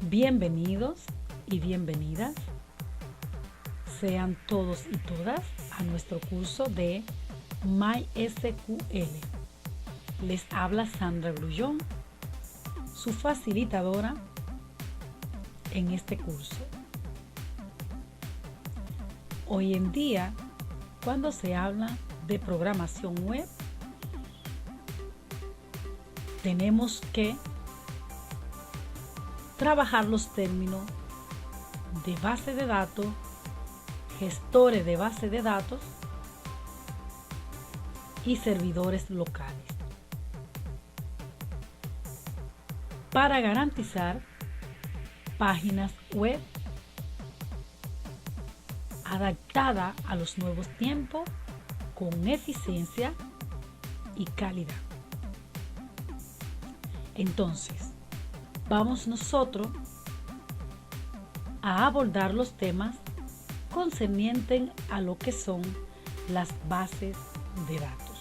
Bienvenidos y bienvenidas sean todos y todas a nuestro curso de MySQL. Les habla Sandra Grullón, su facilitadora en este curso. Hoy en día, cuando se habla de programación web, tenemos que trabajar los términos de base de datos, gestores de base de datos y servidores locales para garantizar páginas web adaptadas a los nuevos tiempos con eficiencia y calidad. Entonces, vamos nosotros a abordar los temas concernientes a lo que son las bases de datos.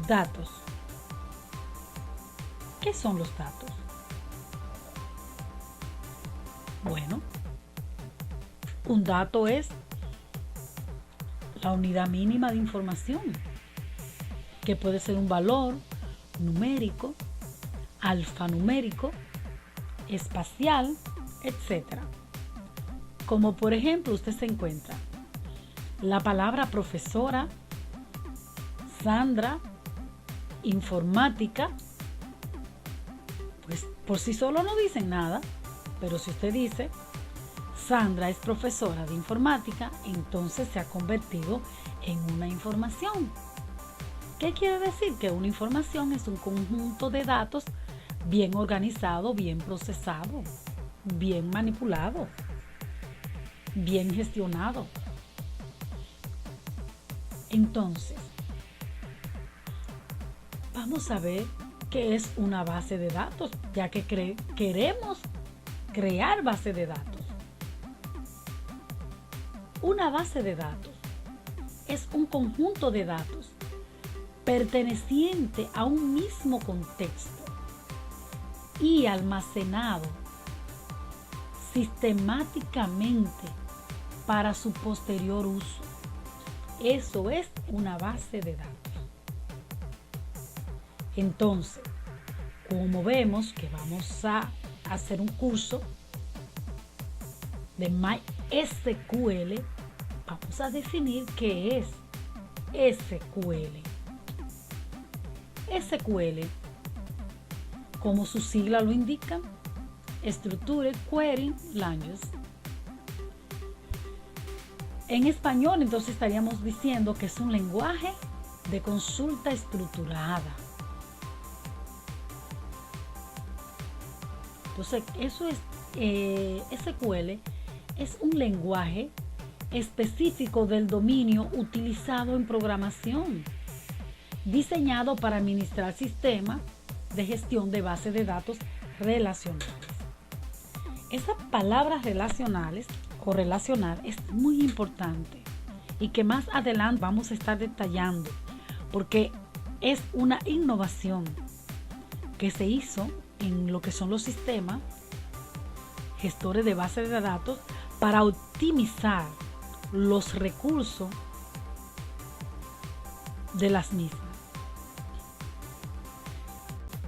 Datos. ¿Qué son los datos? Bueno, un dato es la unidad mínima de información, que puede ser un valor numérico, alfanumérico, espacial, etc. Como por ejemplo, usted se encuentra la palabra profesora, Sandra, informática, pues por sí solo no dicen nada, pero si usted dice Sandra es profesora de informática, entonces se ha convertido en una información. ¿Qué quiere decir? Que una información es un conjunto de datos bien organizado, bien procesado, bien manipulado, bien gestionado. Entonces, vamos a ver qué es una base de datos, ya que queremos crear base de datos. Una base de datos es un conjunto de datos perteneciente a un mismo contexto y almacenado sistemáticamente para su posterior uso. Eso es una base de datos. Entonces, como vemos que vamos a hacer un curso de MySQL, vamos a definir qué es SQL. SQL, como su sigla lo indica, Structured Query Language. En español, entonces estaríamos diciendo que es un lenguaje de consulta estructurada. Entonces, eso es SQL es un lenguaje específico del dominio utilizado en programación, diseñado para administrar sistemas de gestión de bases de datos relacionales. Esa palabra relacionales o relacional es muy importante y que más adelante vamos a estar detallando, porque es una innovación que se hizo en lo que son los sistemas gestores de bases de datos para optimizar los recursos de las mismas.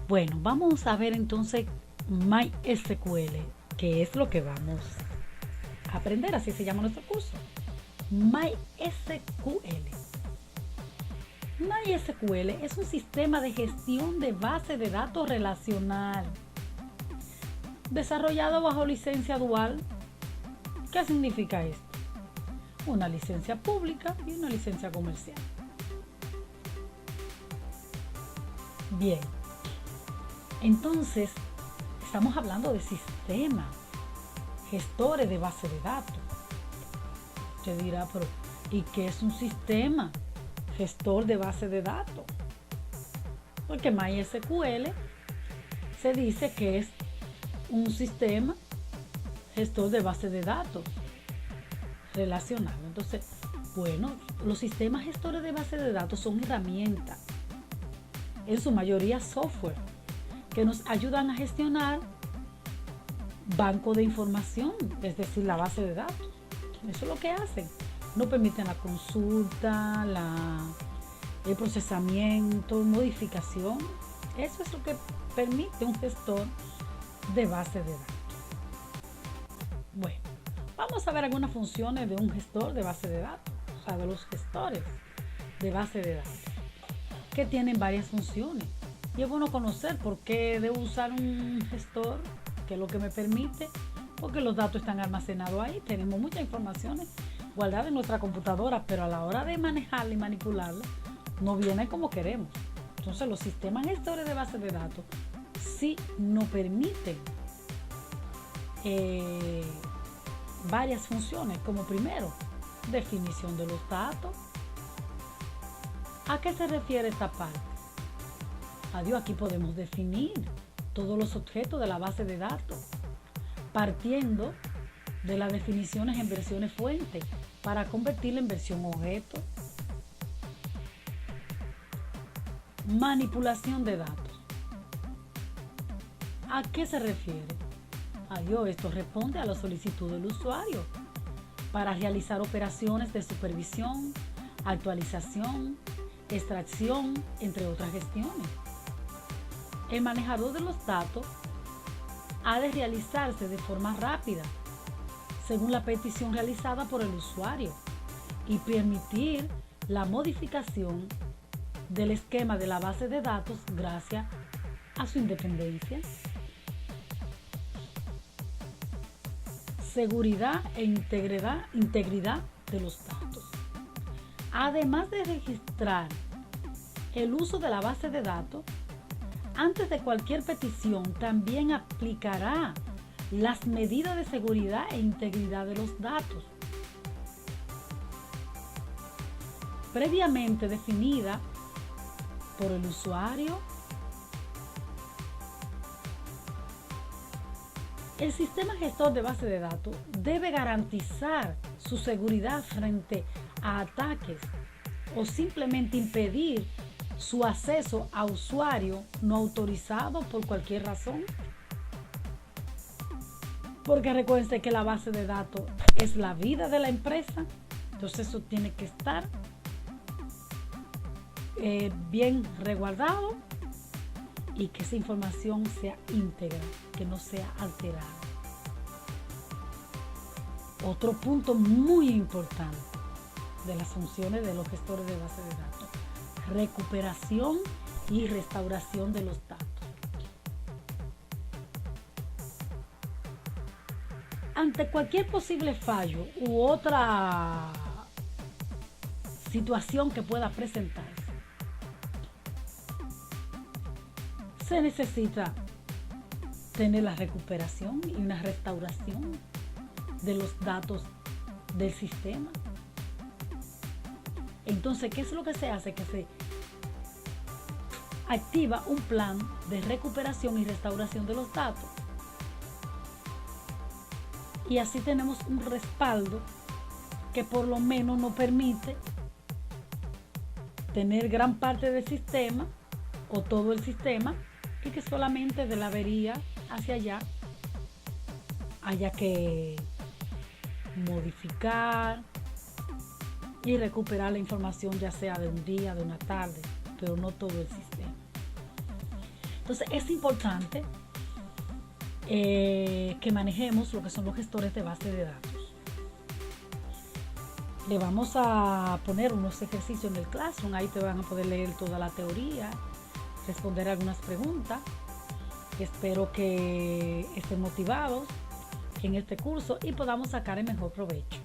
Bueno, vamos a ver entonces MySQL, que es lo que vamos a aprender, así se llama nuestro curso. MySQL. MySQL es un sistema de gestión de base de datos relacional desarrollado bajo licencia dual. ¿Qué significa esto? Una licencia pública y una licencia comercial. Bien, entonces estamos hablando de sistemas, gestores de base de datos. Usted dirá, pero ¿y qué es un sistema gestor de base de datos? Porque MySQL se dice que es un sistema gestor de base de datos relacional. Entonces, bueno, los sistemas gestores de base de datos son herramientas, en su mayoría software, que nos ayudan a gestionar banco de información, es decir, la base de datos. Eso es lo que hacen. No permiten la consulta, el procesamiento, modificación. Eso es lo que permite un gestor de base de datos. Bueno, vamos a ver algunas funciones de un gestor de base de datos, o sea, de los gestores de base de datos, que tienen varias funciones. Y es bueno conocer por qué debo usar un gestor, que es lo que me permite, porque los datos están almacenados ahí. Tenemos muchas informaciones guardadas en nuestra computadora, pero a la hora de manejarla y manipularla, no viene como queremos. Entonces, los sistemas gestores de base de datos sí nos permiten varias funciones, como primero, definición de los datos. ¿A qué se refiere esta parte? Adiós, aquí podemos definir todos los objetos de la base de datos, partiendo de las definiciones en versiones fuente para convertirla en versión objeto. Manipulación de datos. ¿A qué se refiere? Adiós, esto responde a la solicitud del usuario para realizar operaciones de supervisión, actualización, extracción, entre otras gestiones. El manejador de los datos ha de realizarse de forma rápida, según la petición realizada por el usuario, y permitir la modificación del esquema de la base de datos gracias a su independencia. Seguridad e integridad de los datos. Además de registrar el uso de la base de datos, antes de cualquier petición también aplicará las medidas de seguridad e integridad de los datos previamente definida por el usuario. El sistema gestor de base de datos debe garantizar su seguridad frente a ataques o simplemente impedir su acceso a usuario no autorizado por cualquier razón. Porque recuerden que la base de datos es la vida de la empresa, entonces eso tiene que estar bien resguardado y que esa información sea íntegra, que no sea alterada. Otro punto muy importante de las funciones de los gestores de base de datos: recuperación y restauración de los datos. Ante cualquier posible fallo u otra situación que pueda presentarse, se necesita tener la recuperación y una restauración de los datos del sistema. Entonces, ¿qué es lo que se hace? Que se activa un plan de recuperación y restauración de los datos. Y así tenemos un respaldo que por lo menos nos permite tener gran parte del sistema o todo el sistema, y que solamente de la avería hacia allá haya que modificar y recuperar la información, ya sea de un día, de una tarde, pero no todo el sistema. Entonces es importante que manejemos lo que son los gestores de base de datos. Le vamos a poner unos ejercicios en el Classroom, ahí te van a poder leer toda la teoría, responder algunas preguntas. Espero que estén motivados en este curso y podamos sacar el mejor provecho.